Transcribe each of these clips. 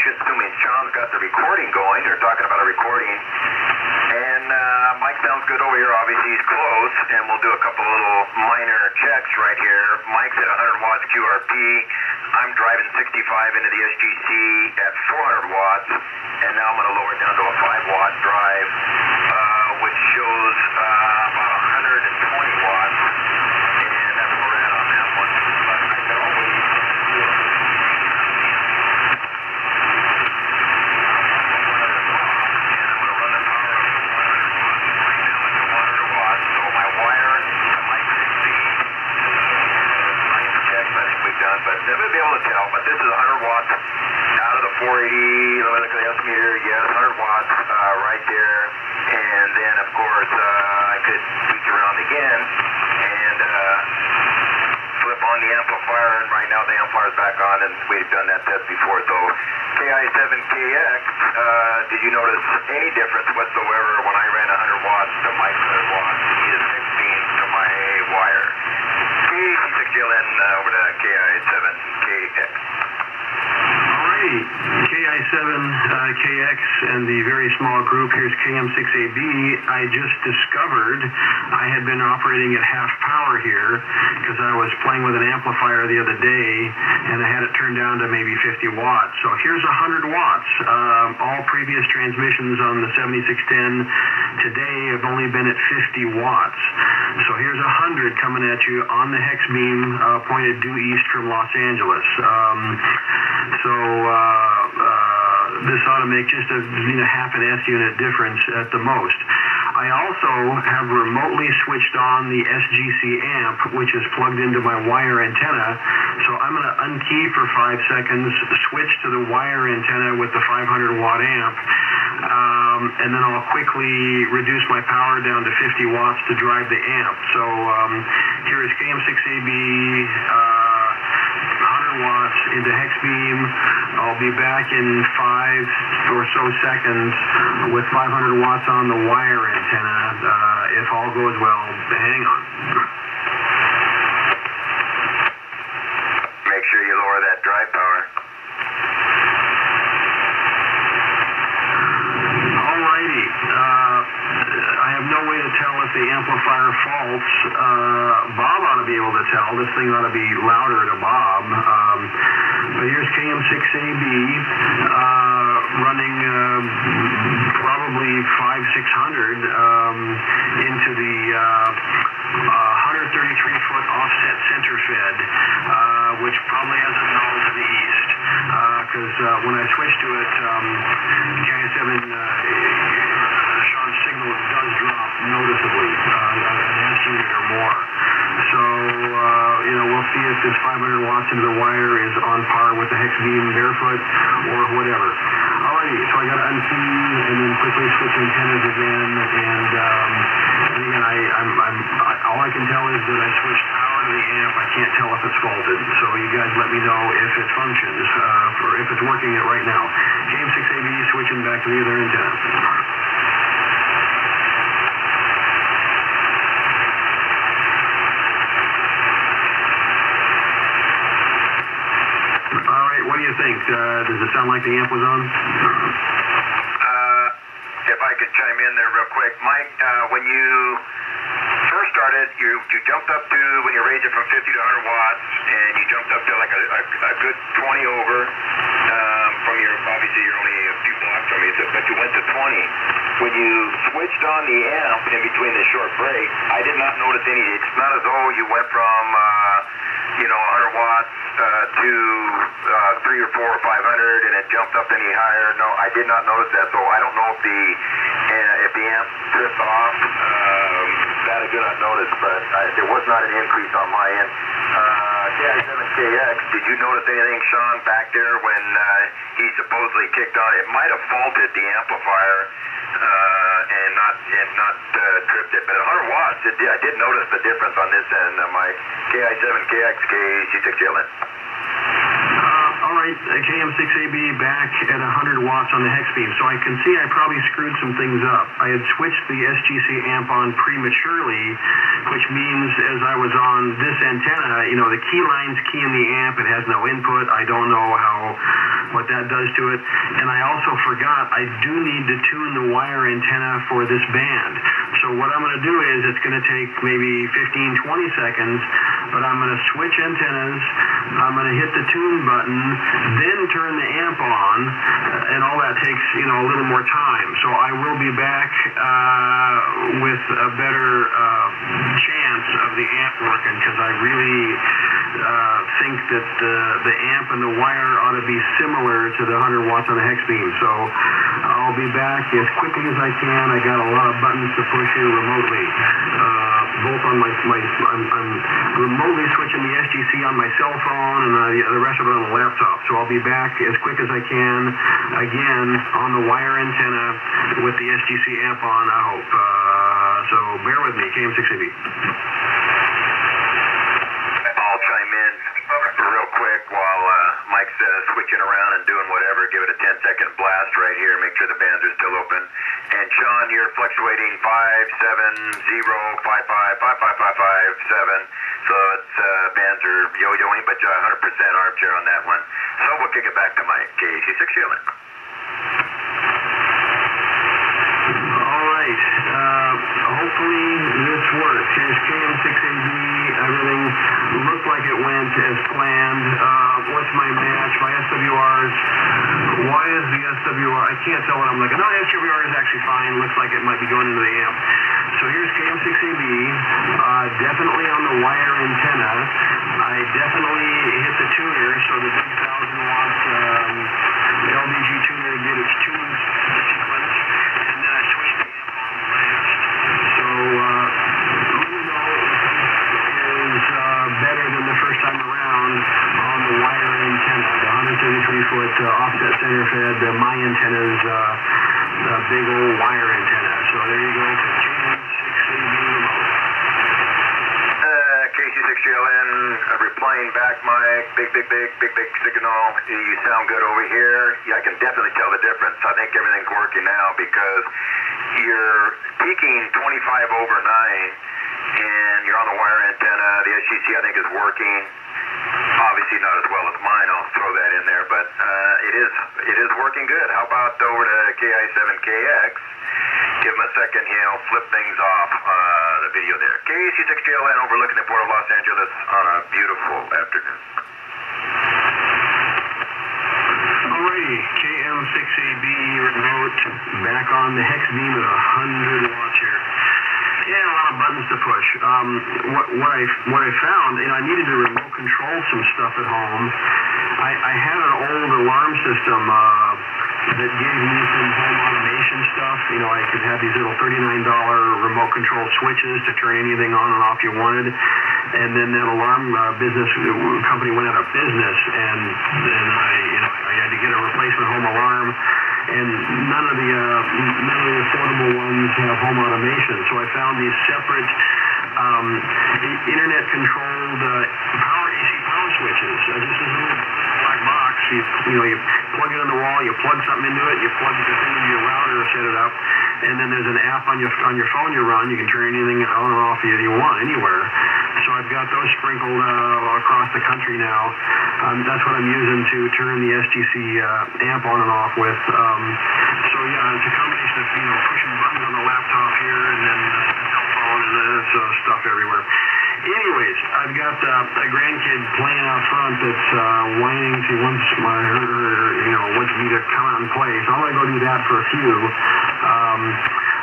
assuming Sean's got the recording going. They're talking about a recording. And Mike sounds good over here. Obviously, he's close. And we'll do a couple little minor checks right here. Mike's at 100 watts QRP. I'm driving 65 into the SGC at 400 watts. And now I'm going to lower it down to a 5-watt drive, which shows about 120 watts. And that's where we're at on that one. But I could always do it. But never be able to tell. But this is 100 watts out of the 480. Let me look at the estimator. Yes, 100 watts right there. And then, of course, I could switch around again and flip on the amplifier. And right now the amplifier's back on, and we've done that test before. So KI7KX, did you notice any difference whatsoever when I ran 100 watts to my 100 watts? Is 16 to my wire. KC6JLN over to KI7KX. Alrighty, KI7KX and the very small group. Here's KM6AB. I just discovered I had been operating at half power here because I was playing with an amplifier the other day and I had it turned down to maybe 50 watts. So here's 100 watts. All previous transmissions on the 7610 today have only been at 50 watts. So here's 100 coming at you on the hex beam pointed due east from Los Angeles. This ought to make just a half an S unit difference at the most. I also have remotely switched on the SGC amp, which is plugged into my wire antenna. So I'm going to unkey for 5 seconds, switch to the wire antenna with the 500 watt amp, and then I'll quickly reduce my power down to 50 watts to drive the amp. So here is KM6AB, 100 watts into hex beam. I'll be back in 5 or so seconds with 500 watts on the wire antenna. If all goes well, hang on. Make sure you lower that drive power. Alrighty. I have no way to tell if the amplifier faults. Bob ought to be able to tell. This thing ought to be louder to Bob. But here's KM6AB running probably 500-600 into the 133-foot offset center fed, which probably has a null to the east. Because when I switched to it, KI7 Sean's signal does drop noticeably, an S unit or more. So, we'll see if this 500 watts into the wire is on par with the hex beam barefoot or whatever. Alrighty, so I got to unkey and then quickly switch antennas again. And again, all I can tell is that I switched power to the amp. I can't tell if it's faulted. So you guys let me know if it functions, or if it's working it right now. KM6AB switching back to the other antenna. What do you think? Does it sound like the amp was on? If I could chime in there real quick. Mike, when you first started, you jumped up to, when you raised it from 50 to 100 watts, and you jumped up to like a good 20 over from your, obviously you're only a few blocks from me, but you went to 20. When you switched on the amp in between the short break, I did not notice any. It's not as though you went from 100 watts to 3 or 4 or 500 and it jumped up any higher. No, I did not notice that. So I don't know if the amp drifts off. That I did not notice, but there was not an increase on my end. KI7KX, did you notice anything, Sean, back there when he supposedly kicked on? It might have faulted the amplifier and not tripped it, but at 100 watts, I did notice the difference on this end. My KI7KX KC6JLN. All right, KM6AB back at 100 watts on the hex beam. So I can see I probably screwed some things up. I had switched the SGC amp on prematurely, which means as I was on this antenna, the key line's key in the amp. It has no input. I don't know what that does to it. And I also forgot I do need to tune the wire antenna for this band. So what I'm going to do is it's going to take maybe 15-20 seconds, but I'm going to switch antennas, I'm going to hit the tune button, then turn the amp on, and all that takes, you know, a little more time. So I will be back with a better chance of the amp working, because I really think that the amp and the wire ought to be similar to the 100 watts on the hex beam. So I'll be back as quickly as I can. I got a lot of buttons to push here remotely. Both on I'm remotely switching the SGC on my cell phone and the rest of it on the laptop. So I'll be back as quick as I can, again, on the wire antenna with the SGC amp on, I hope. So bear with me, KM6AB. I'll chime in real quick while Mike's switching around and doing whatever. Give it a 10-second blast right here. Make sure the bands are still open. And Sean, you're fluctuating 57055555557. So it's bands are yo-yoing, but 100% armchair on that one. So we'll kick it back to Mike KC6JLN. All right. Hopefully this works. Here's KM6AB. Everything looked like it went as planned. What's my match? My SWRs. Why is the SWR? I can't tell what I'm looking. No, the SWR is actually fine. Looks like it might be going into the amp. So here's KM6AB. Definitely on the wire antenna. I definitely hit the tuner, so the big 1,000 watt LDG tuner did its tune sequence, and then I switched the amp on last. So even though it is better than the first time around on the wire antenna, the 133-foot offset center fed, my antenna's big old wire antenna. So there you go, KM6AB remote. KC6JLN, replying back, Mike. Big signal. You sound good over here. Yeah, I can definitely tell the difference. I think everything's working now because you're peaking 25 over 9, and you're on the wire antenna. The SGC, I think, is working. Obviously not as well as mine. I'll throw that in there, but it is working good. How about over to KI7KX? Give him a second. He'll flip things off the video there. KC6JLN overlooking the Port of Los Angeles on a beautiful afternoon. Alrighty, KM6AB remote back on the hex beam at 100 watts here. Yeah, a lot of buttons to push. What I found, and I needed to remote control some stuff at home. I had an old alarm system that gave me some home automation stuff. You know, I could have these little $39 remote control switches to turn anything on and off you wanted. And then that alarm business company went out of business, and I had to get a replacement home alarm. And none of the affordable ones have home automation. So I found these separate internet-controlled AC power switches. Just this little black box. You plug it in the wall. You plug something into it. You plug the thing into your router, set it up, and then there's an app on your phone you run. You can turn anything on or off you want anywhere. So I've got those sprinkled across the country now. That's what I'm using to turn the SGC amp on and off with. So yeah, it's a combination of pushing buttons on the laptop here and then cell phone and there's stuff everywhere. Anyways, I've got a grandkid playing out front that's whining. She wants wants me to come out and play. So I'm gonna go do that for a few.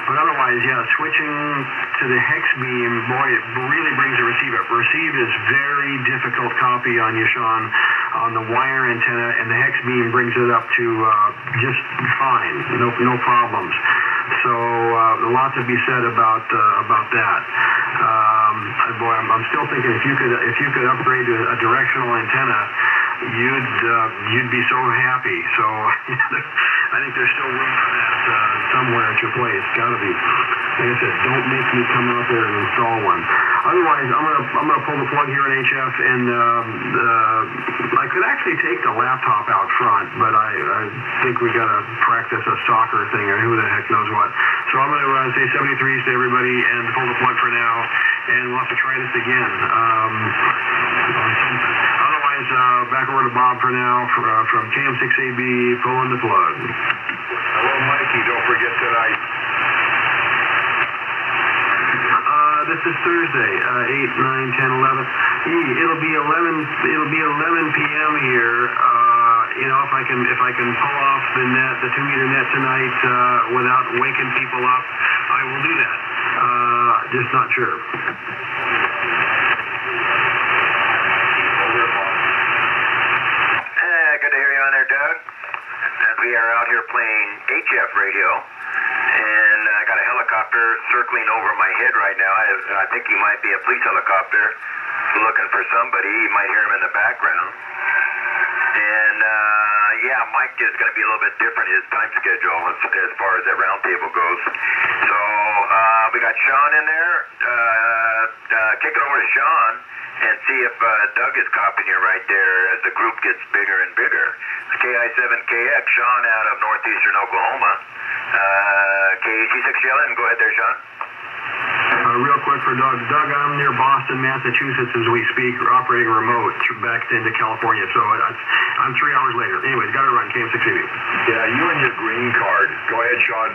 But otherwise, yeah, switching to the hex beam, boy, it really brings the receive up. Receive is very difficult copy on you, Sean, on the wire antenna, and the hex beam brings it up to just fine, no problems. So a lot to be said about that. Boy, I'm still thinking if you could upgrade to a directional antenna, you'd be so happy. So I think there's still room for that somewhere at your place. Gotta be. Like I said, don't make me come out there and install one. Otherwise, I'm gonna pull the plug here in HF, and I could actually take the laptop out front, but I think we gotta practice a soccer thing or who the heck knows what. So I'm gonna say 73s to everybody and pull the plug for now, and we'll have to try this again on something. Otherwise, otherwise, back over to Bob for now from KM6AB, pulling the plug. Hello, Mikey. Don't forget tonight. This is Thursday, 8, 9, 10, 11. It'll be 11 p.m. here. If I can pull off the 2-meter net tonight without waking people up, I will do that. Just not sure. Good to hear you on there, Doug. As we are out here playing HF radio, and I got a helicopter circling over my head right now. I think he might be a police helicopter looking for somebody. You might hear him in the background. And Mike is going to be a little bit different, his time schedule as far as that round table goes. So we got Sean in there. Kick it over to Sean and see if Doug is copying you right there as the group gets bigger and bigger. KI7KX, Sean out of northeastern Oklahoma. KC6JLN, go ahead there, Sean. Real quick for Doug. Doug, I'm near Boston, Massachusetts as we speak, operating remote back into California, so I'm 3 hours later. Anyways, got to run, KM6AB. Yeah, you and your green card. Go ahead, Sean.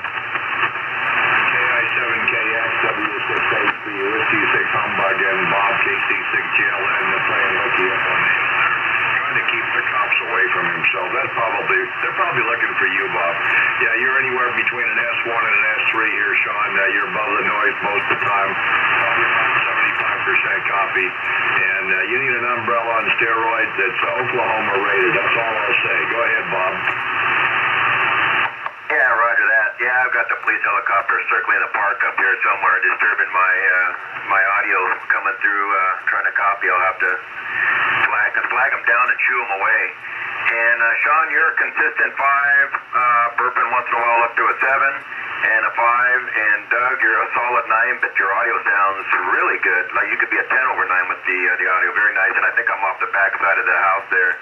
KI7KX, W6HB, Whiskey 6 Humbug, and Bob KC6JLN, playing hooky up on the hill there. Trying to keep the cops away from himself. They're probably looking for you, Bob. Yeah, you're anywhere between an S1 and an S3 here, Sean. You're above the noise most of the time. Probably about 75% copy. And you need an umbrella on steroids that's Oklahoma rated. That's all I'll say. Go ahead, Bob. Yeah, roger that. Yeah, I've got the police helicopter circling the park up here somewhere, disturbing my audio coming through, trying to copy. I'll have to flag them down and shoo them away. And Sean, you're a consistent 5, burping once in a while up to a 7 and a 5. And Doug, you're a solid 9, but your audio sounds really good. Like you could be a 10/9 with the audio, very nice. And I think I'm off the back side of the house there,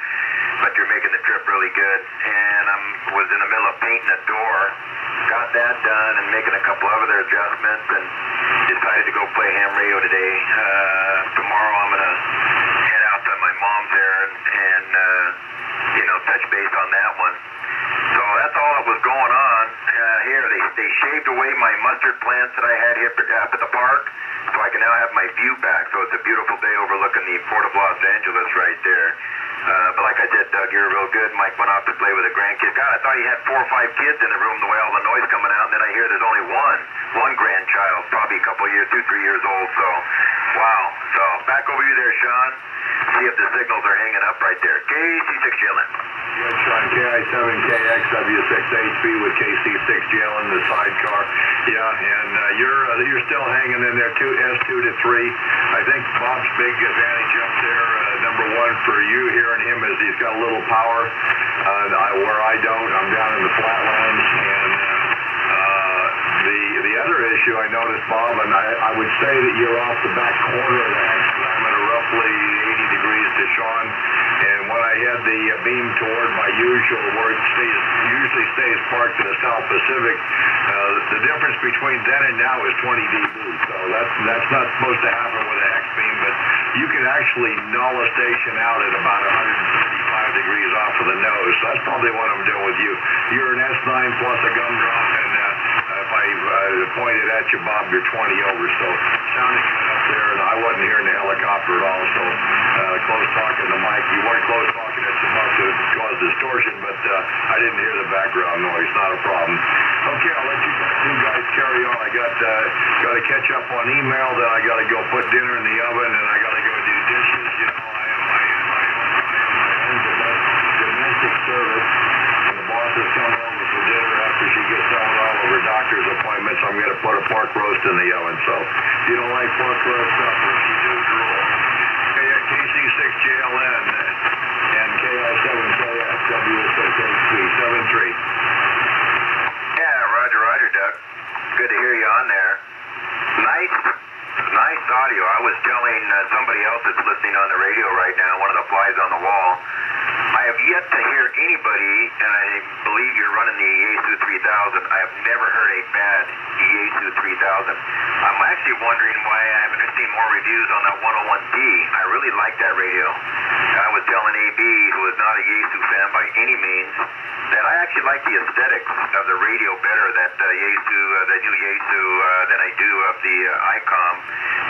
but you're making the trip really good. And I was in the middle of painting a door, got that done, and making a couple of other adjustments, and decided to go play ham radio today. Tomorrow I'm gonna head out to my mom's there and touch base on that one. So that's all that was going on here. They shaved away my mustard plants that I had here up at the park, so I can now have my view back. So it's a beautiful day overlooking the Port of Los Angeles right there. But like I said, Doug, you're real good. Mike went off to play with the grandkids. God, I thought he had 4 or 5 kids in the room the way all the noise coming out, and then I hear there's only one grandchild, probably a couple of years, 2, 3 years old. So, wow. So back over you there, Sean. See if the signals are hanging up right there. KC6JLN. Yes, Sean, KI7KX, W6HB with KC6JLN, the sidecar. Yeah, and you're still hanging in there, S2 to 3. I think Bob's big advantage up there, number 1 for you hearing him is he's got a little power, where I don't. I'm down in the flatlands, and the other issue I noticed, Bob, and I would say that you're off the back corner of the hex. I'm at roughly 80 degrees to Sean, and when I had the beam toward my usual, where it usually stays parked to the South Pacific, the difference between then and now is 20 dB. So that's not supposed to happen with a hex beam, but you can actually null a station out at about 135 degrees off of the nose. So that's probably what I'm doing with you. You're an S9 plus a gumdrop, and if I pointed at you, Bob, you're 20 over. So sounding good up there, and I wasn't hearing the helicopter at all. So close talking to Mike. You weren't close talking it so much to cause distortion, but I didn't hear the background noise. Not a problem. Okay, I'll let you guys carry on. I got to catch up on email. Then I got to go put dinner in the oven, and I got to go do dishes. You know, I am my own domestic service, and the boss is coming over for dinner after she gets done with all of her doctor's appointments. I'm going to put a pork roast in the oven. So if you don't like pork roast supper, she do drool. KC6JLN and KI7KX, W6HB, 7-3. Yeah, roger, Doug. Good to hear you on there. Nice audio. I was telling somebody else that's listening on the radio right now, one of the flies on the wall, I have yet to hear anybody and I believe you're running the Yaesu 3000. I have never heard a bad Yaesu 3000. I'm actually wondering why I haven't seen more reviews on that 101D. I really like that radio. I was telling AB, who is not a Yaesu fan by any means, that I actually like the aesthetics of the radio better, that Yaesu, the new Yaesu, than I do of the Icom.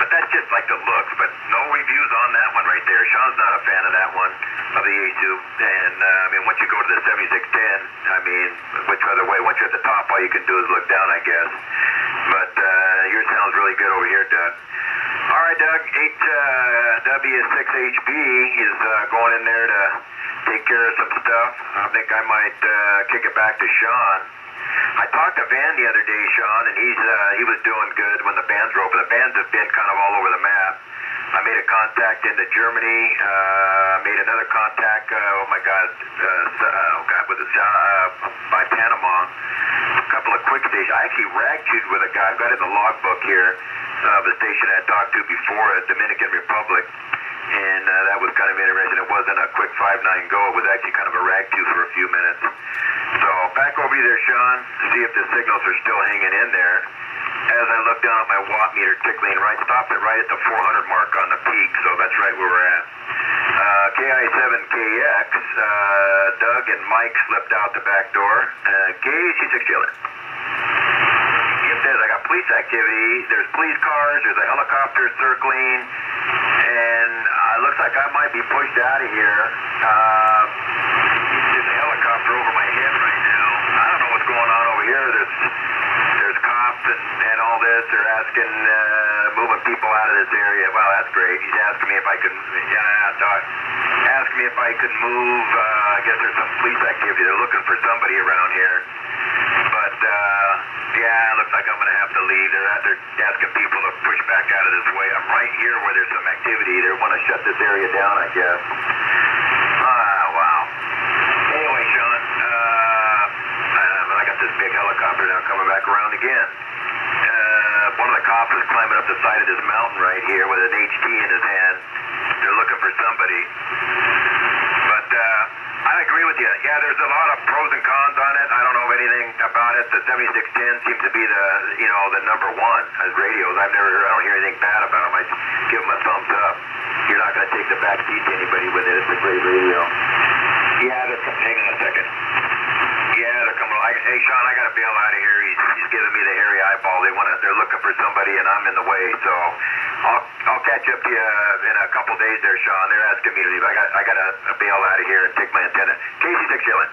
But that's just like the looks. But no reviews on that one right there. Sean's not a fan of that one, of the Yaesu. And I mean, once you go to the 7610, I mean, which other way? Once you're at the top, all you can do is look down, I guess. But yours sounds really good over here, Doug. All right, Doug, 8W6HB is going in there to take care of some stuff. I think I might kick it back to Sean. I talked to Van the other day, Sean, and he was doing good when the bands were open. The bands have been kind of all over the map. I made a contact into Germany, made another contact, by Panama, a couple of quick stations. I actually rag-chewed with a guy. I've got it in the logbook here of a station I had talked to before, Dominican Republic, and that was kind of interesting. It wasn't a quick 5-9 go. It was actually kind of a rag-chew for a few minutes. So back over you there, Sean, see if the signals are still hanging in there. As I look down at my watt meter tickling right, stopped it right at the 400 mark on the peak, so that's right where we're at. KI7KX, Doug and Mike slipped out the back door. KC6JLN. It says I got police activity. There's police cars. There's a helicopter circling, and it looks like I might be pushed out of here. There's a helicopter over my head right now. I don't know what's going on over here. There's cops and all this. They're asking, moving people out of this area. Well, that's great. He's asking me if I can, ask me if I can move. I guess there's some police activity. They're looking for somebody around here. But, yeah, it looks like I'm going to have to leave. They're asking people to push back out of this way. I'm right here where there's some activity. They want to shut this area down, I guess. Wow. Anyway, Sean, I got this big helicopter now coming back around again. One of the cops is climbing up the side of this mountain right here with an HT in his hand. They're looking for somebody. But I agree with you. Yeah, there's a lot of pros and cons on it. I don't know anything about it. The 7610 seems to be the number one as radios. I don't hear anything bad about them. I give them a thumbs up. You're not going to take the back seat to anybody with it. It's a great radio. Yeah, hang on a second. Yeah, they're coming. Hey, Sean, I got to bail out of here. He's giving me the hairy eyeball. They're looking for somebody, and I'm in the way. So I'll catch up to you in a couple days there, Sean. They're asking me to leave. I got to bail out of here and take my antenna. KC6JLN.